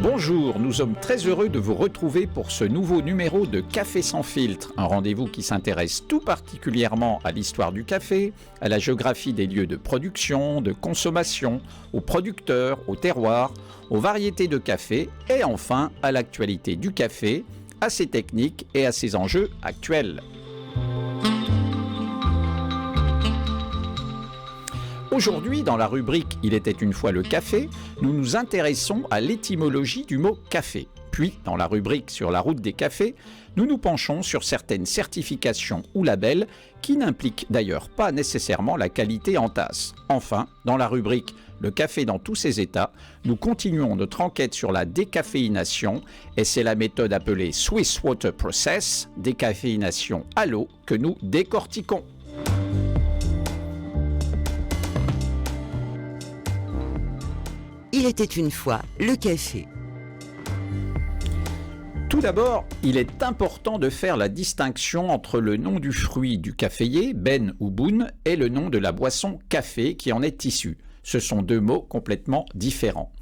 Bonjour, nous sommes très heureux de vous retrouver pour ce nouveau numéro de Café sans filtre, un rendez-vous qui s'intéresse tout particulièrement à l'histoire du café, à la géographie des lieux de production, de consommation, aux producteurs, aux terroirs, aux variétés de café et enfin à l'actualité du café, à ses techniques et à ses enjeux actuels. Aujourd'hui, dans la rubrique « Il était une fois le café », nous nous intéressons à l'étymologie du mot « café ». Puis, dans la rubrique « Sur la route des cafés », nous nous penchons sur certaines certifications ou labels qui n'impliquent d'ailleurs pas nécessairement la qualité en tasse. Enfin, dans la rubrique « Le café dans tous ses états », nous continuons notre enquête sur la décaféination et c'est la méthode appelée Swiss Water Process, décaféination à l'eau, que nous décortiquons. Il était une fois le café. Tout d'abord, il est important de faire la distinction entre le nom du fruit du caféier, ben ou boune, et le nom de la boisson café qui en est issue. Ce sont deux mots complètement différents.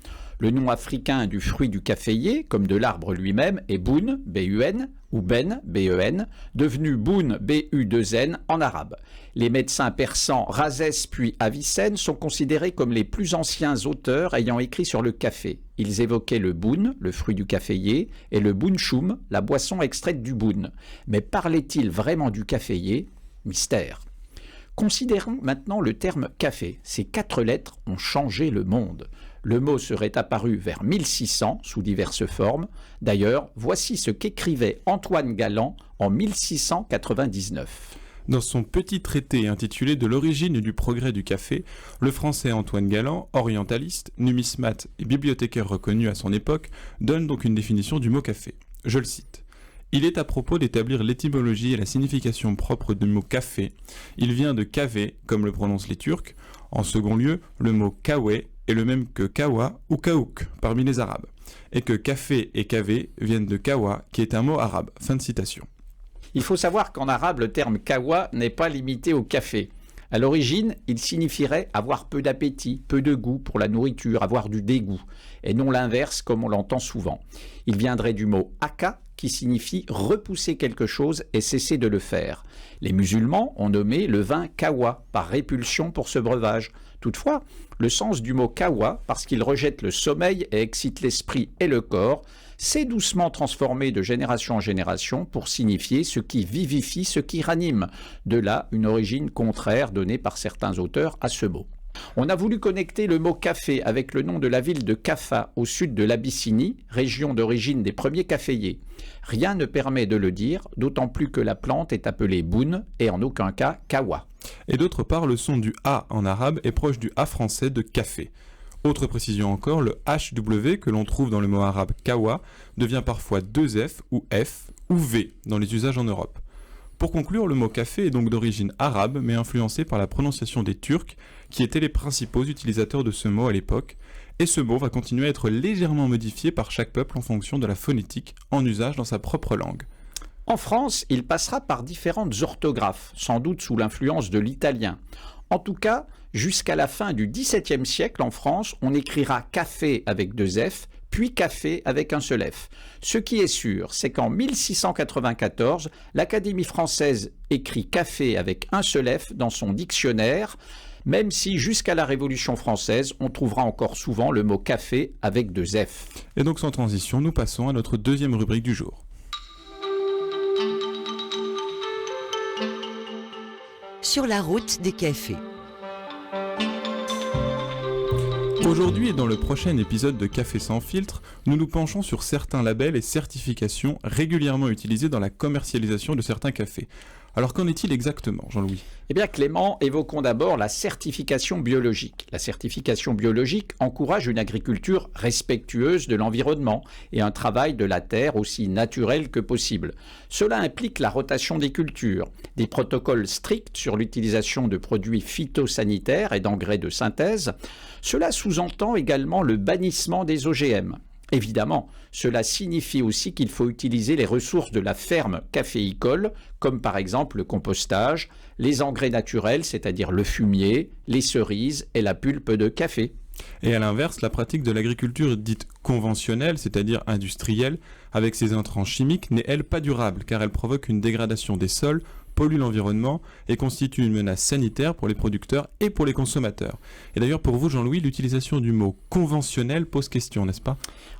Le nom africain du fruit du caféier, comme de l'arbre lui-même, est boune, B-U-N, ou ben, B-E-N, devenu boune, B-U-2-N en arabe. Les médecins persans Rhazès puis Avicenne sont considérés comme les plus anciens auteurs ayant écrit sur le café. Ils évoquaient le boune, le fruit du caféier, et le bounchoum, la boisson extraite du boune. Mais parlaient-ils vraiment du caféier ? Mystère. Considérons maintenant le terme café. Ces 4 lettres ont changé le monde. Le mot serait apparu vers 1600 sous diverses formes. D'ailleurs, voici ce qu'écrivait Antoine Galland en 1699. Dans son petit traité intitulé « De l'origine du progrès du café », le français Antoine Galland, orientaliste, numismate et bibliothécaire reconnu à son époque, donne donc une définition du mot café. Je le cite. « Il est à propos d'établir l'étymologie et la signification propre du mot café. Il vient de kavé, comme le prononcent les Turcs. En second lieu, le mot kawe est le même que kawa ou kaouk parmi les Arabes, et que café et kavé viennent de kawa, qui est un mot arabe. » Fin de citation. Il faut savoir qu'en arabe, le terme kawa n'est pas limité au café. À l'origine, il signifierait avoir peu d'appétit, peu de goût pour la nourriture, avoir du dégoût, et non l'inverse comme on l'entend souvent. Il viendrait du mot aka, qui signifie repousser quelque chose et cesser de le faire. Les musulmans ont nommé le vin kawa, par répulsion pour ce breuvage. Toutefois, le sens du mot kawa, parce qu'il rejette le sommeil et excite l'esprit et le corps, s'est doucement transformé de génération en génération pour signifier ce qui vivifie, ce qui ranime. De là, une origine contraire donnée par certains auteurs à ce mot. On a voulu connecter le mot café avec le nom de la ville de Kaffa, au sud de l'Abyssinie, région d'origine des premiers caféiers. Rien ne permet de le dire, d'autant plus que la plante est appelée boune et en aucun cas kawa. Et d'autre part, le son du A en arabe est proche du A français de café. Autre précision encore, le HW que l'on trouve dans le mot arabe kawa devient parfois 2F ou F ou V dans les usages en Europe. Pour conclure, le mot café est donc d'origine arabe mais influencé par la prononciation des Turcs qui étaient les principaux utilisateurs de ce mot à l'époque, et ce mot va continuer à être légèrement modifié par chaque peuple en fonction de la phonétique en usage dans sa propre langue. En France, il passera par différentes orthographes, sans doute sous l'influence de l'italien. En tout cas, jusqu'à la fin du XVIIe siècle en France, on écrira café avec 2 F, puis café avec un seul F. Ce qui est sûr, c'est qu'en 1694, l'Académie française écrit café avec un seul F dans son dictionnaire, même si jusqu'à la Révolution française, on trouvera encore souvent le mot café avec 2 F. Et donc sans transition, nous passons à notre deuxième rubrique du jour. Sur la route des cafés. Aujourd'hui et dans le prochain épisode de Café sans filtre, nous nous penchons sur certains labels et certifications régulièrement utilisés dans la commercialisation de certains cafés. Alors qu'en est-il exactement, Jean-Louis ? Eh bien Clément, évoquons d'abord la certification biologique. La certification biologique encourage une agriculture respectueuse de l'environnement et un travail de la terre aussi naturel que possible. Cela implique la rotation des cultures, des protocoles stricts sur l'utilisation de produits phytosanitaires et d'engrais de synthèse. Cela sous-entend également le bannissement des OGM. Évidemment, cela signifie aussi qu'il faut utiliser les ressources de la ferme caféicole, comme par exemple le compostage, les engrais naturels, c'est-à-dire le fumier, les cerises et la pulpe de café. Et à l'inverse, la pratique de l'agriculture dite conventionnelle, c'est-à-dire industrielle, avec ses intrants chimiques, n'est elle pas durable, car elle provoque une dégradation des sols, pollue l'environnement et constitue une menace sanitaire pour les producteurs et pour les consommateurs. Et d'ailleurs, pour vous, Jean-Louis, l'utilisation du mot conventionnel pose question, n'est-ce pas ?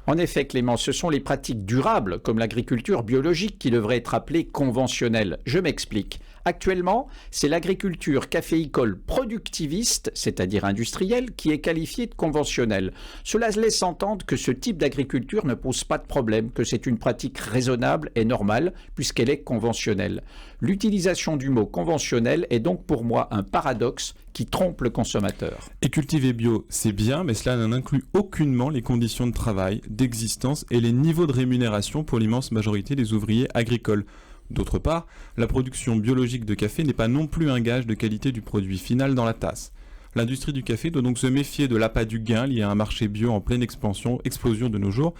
En effet, Clément, ce sont les pratiques durables, comme l'agriculture biologique, qui devraient être appelées conventionnelles. Je m'explique. Actuellement, c'est l'agriculture caféicole productiviste, c'est-à-dire industrielle, qui est qualifiée de conventionnelle. Cela laisse entendre que ce type d'agriculture ne pose pas de problème, que c'est une pratique raisonnable et normale, puisqu'elle est conventionnelle. L'utilisation du mot conventionnel est donc pour moi un paradoxe qui trompe le consommateur. Et cultiver bio, c'est bien, mais cela n'inclut aucunement les conditions de travail, d'existence et les niveaux de rémunération pour l'immense majorité des ouvriers agricoles. D'autre part, la production biologique de café n'est pas non plus un gage de qualité du produit final dans la tasse. L'industrie du café doit donc se méfier de l'appât du gain lié à un marché bio en pleine explosion de nos jours.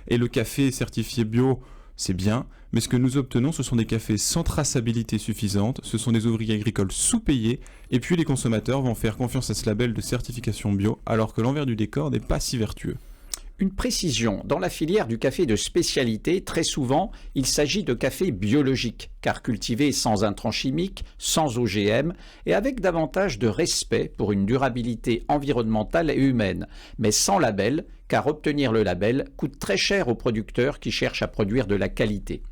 Et le café certifié bio, c'est bien, mais ce que nous obtenons, ce sont des cafés sans traçabilité suffisante, ce sont des ouvriers agricoles sous-payés, et puis les consommateurs vont faire confiance à ce label de certification bio, alors que l'envers du décor n'est pas si vertueux. Une précision, dans la filière du café de spécialité, très souvent, il s'agit de café biologique, car cultivé sans intrants chimiques, sans OGM et avec davantage de respect pour une durabilité environnementale et humaine, mais sans label, car obtenir le label coûte très cher aux producteurs qui cherchent à produire de la qualité.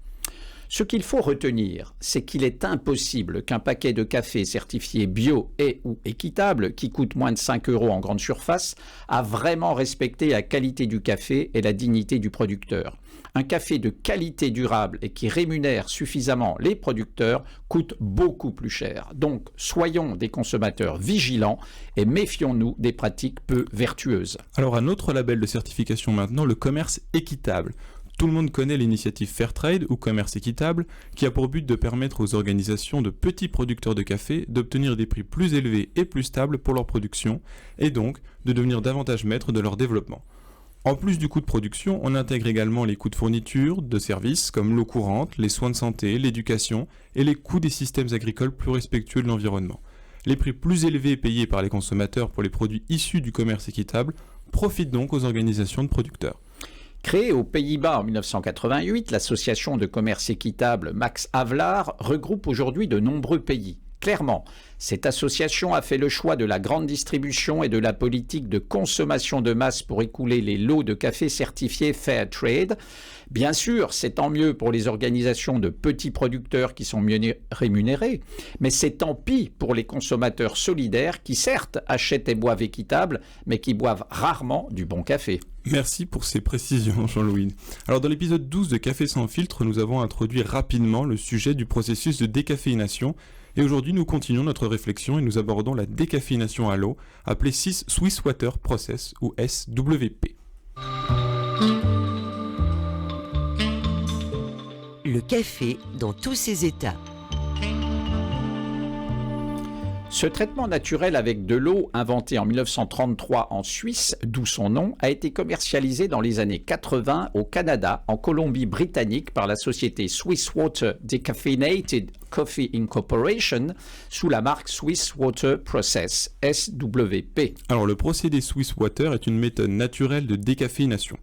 Ce qu'il faut retenir, c'est qu'il est impossible qu'un paquet de café certifié bio et ou équitable, qui coûte moins de 5 € en grande surface, a vraiment respecté la qualité du café et la dignité du producteur. Un café de qualité durable et qui rémunère suffisamment les producteurs coûte beaucoup plus cher. Donc, soyons des consommateurs vigilants et méfions-nous des pratiques peu vertueuses. Alors un autre label de certification maintenant, le commerce équitable. Tout le monde connaît l'initiative Fairtrade ou commerce équitable qui a pour but de permettre aux organisations de petits producteurs de café d'obtenir des prix plus élevés et plus stables pour leur production et donc de devenir davantage maîtres de leur développement. En plus du coût de production, on intègre également les coûts de fourniture, de services comme l'eau courante, les soins de santé, l'éducation et les coûts des systèmes agricoles plus respectueux de l'environnement. Les prix plus élevés payés par les consommateurs pour les produits issus du commerce équitable profitent donc aux organisations de producteurs. Créée aux Pays-Bas en 1988, l'association de commerce équitable Max Havelaar regroupe aujourd'hui de nombreux pays. Clairement, cette association a fait le choix de la grande distribution et de la politique de consommation de masse pour écouler les lots de café certifiés Fairtrade. Bien sûr, c'est tant mieux pour les organisations de petits producteurs qui sont mieux rémunérés, mais c'est tant pis pour les consommateurs solidaires qui certes achètent et boivent équitable, mais qui boivent rarement du bon café. Merci pour ces précisions, Jean-Louis. Alors dans l'épisode 12 de Café sans filtre, nous avons introduit rapidement le sujet du processus de décaféination. Et aujourd'hui, nous continuons notre réflexion et nous abordons la décaféination à l'eau, appelée Swiss Water Process ou SWP. Le café dans tous ses états. Ce traitement naturel avec de l'eau, inventé en 1933 en Suisse, d'où son nom, a été commercialisé dans les années 80 au Canada, en Colombie-Britannique, par la société Swiss Water Decaffeinated Coffee Incorporation, sous la marque Swiss Water Process, SWP. Alors le procédé Swiss Water est une méthode naturelle de décaféination.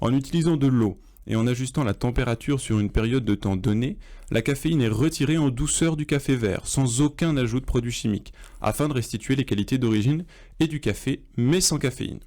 En utilisant de l'eau et en ajustant la température sur une période de temps donnée, la caféine est retirée en douceur du café vert, sans aucun ajout de produits chimiques, afin de restituer les qualités d'origine et du café, mais sans caféine.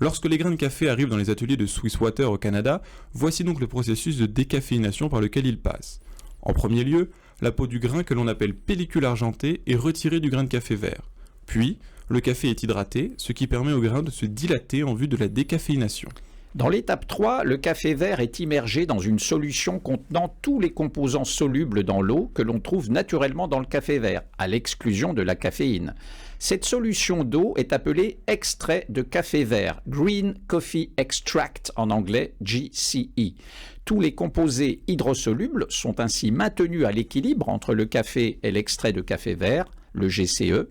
Lorsque les grains de café arrivent dans les ateliers de Swiss Water au Canada, voici donc le processus de décaféination par lequel ils passent. En premier lieu, la peau du grain que l'on appelle pellicule argentée est retirée du grain de café vert. Puis, le café est hydraté, ce qui permet au grain de se dilater en vue de la décaféination. Dans l'étape 3, le café vert est immergé dans une solution contenant tous les composants solubles dans l'eau que l'on trouve naturellement dans le café vert, à l'exclusion de la caféine. Cette solution d'eau est appelée extrait de café vert, Green Coffee Extract en anglais GCE. Tous les composés hydrosolubles sont ainsi maintenus à l'équilibre entre le café et l'extrait de café vert, le GCE.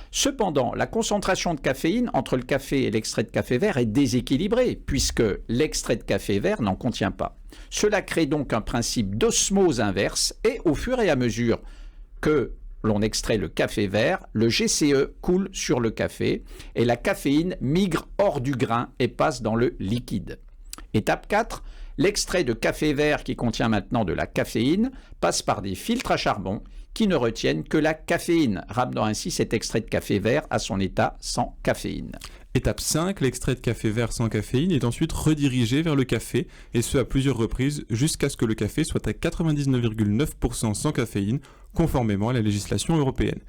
Cependant, la concentration de caféine entre le café et l'extrait de café vert est déséquilibrée, puisque l'extrait de café vert n'en contient pas. Cela crée donc un principe d'osmose inverse, et au fur et à mesure que l'on extrait le café vert, le GCE coule sur le café et la caféine migre hors du grain et passe dans le liquide. Étape 4, l'extrait de café vert qui contient maintenant de la caféine passe par des filtres à charbon qui ne retiennent que la caféine, ramenant ainsi cet extrait de café vert à son état sans caféine. Étape 5, l'extrait de café vert sans caféine est ensuite redirigé vers le café, et ce à plusieurs reprises, jusqu'à ce que le café soit à 99,9% sans caféine, conformément à la législation européenne.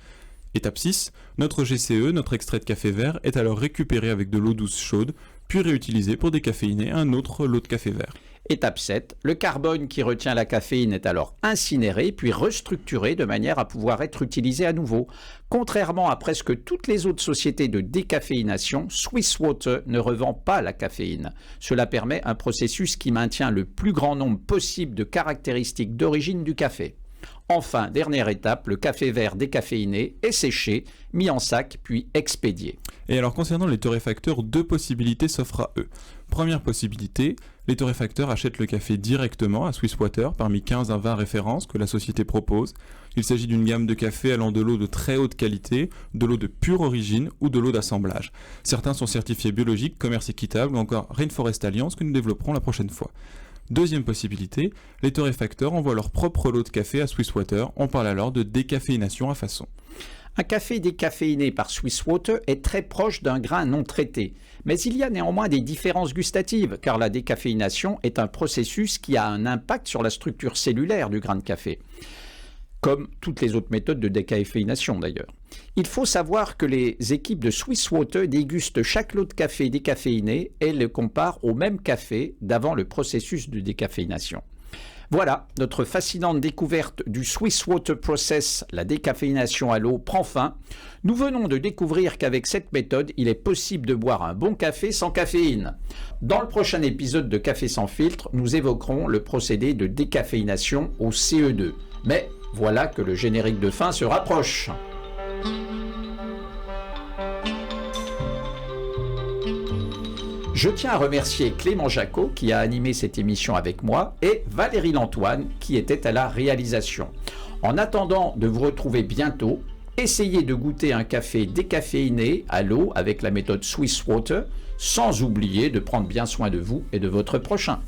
Étape 6, notre GCE, notre extrait de café vert, est alors récupéré avec de l'eau douce chaude, puis réutilisé pour décaféiner un autre lot de café vert. Étape 7, le carbone qui retient la caféine est alors incinéré puis restructuré de manière à pouvoir être utilisé à nouveau. Contrairement à presque toutes les autres sociétés de décaféination, Swiss Water ne revend pas la caféine. Cela permet un processus qui maintient le plus grand nombre possible de caractéristiques d'origine du café. Enfin, dernière étape, le café vert décaféiné est séché, mis en sac puis expédié. Et alors concernant les torréfacteurs, 2 possibilités s'offrent à eux. Première possibilité, les torréfacteurs achètent le café directement à Swiss Water parmi 15 à 20 références que la société propose. Il s'agit d'une gamme de café allant de l'eau de très haute qualité, de l'eau de pure origine ou de l'eau d'assemblage. Certains sont certifiés biologiques, commerce équitable ou encore Rainforest Alliance que nous développerons la prochaine fois. Deuxième possibilité, les torréfacteurs envoient leur propre lot de café à Swiss Water. On parle alors de décaféination à façon. Un café décaféiné par Swiss Water est très proche d'un grain non traité. Mais il y a néanmoins des différences gustatives, car la décaféination est un processus qui a un impact sur la structure cellulaire du grain de café, comme toutes les autres méthodes de décaféination d'ailleurs. Il faut savoir que les équipes de Swiss Water dégustent chaque lot de café décaféiné et le comparent au même café d'avant le processus de décaféination. Voilà, notre fascinante découverte du Swiss Water Process, la décaféination à l'eau, prend fin. Nous venons de découvrir qu'avec cette méthode, il est possible de boire un bon café sans caféine. Dans le prochain épisode de Café sans filtre, nous évoquerons le procédé de décaféination au CE2. Mais voilà que le générique de fin se rapproche. Je tiens à remercier Clément Jacot qui a animé cette émission avec moi et Valérie Lantoine qui était à la réalisation. En attendant de vous retrouver bientôt, essayez de goûter un café décaféiné à l'eau avec la méthode Swiss Water, sans oublier de prendre bien soin de vous et de votre prochain.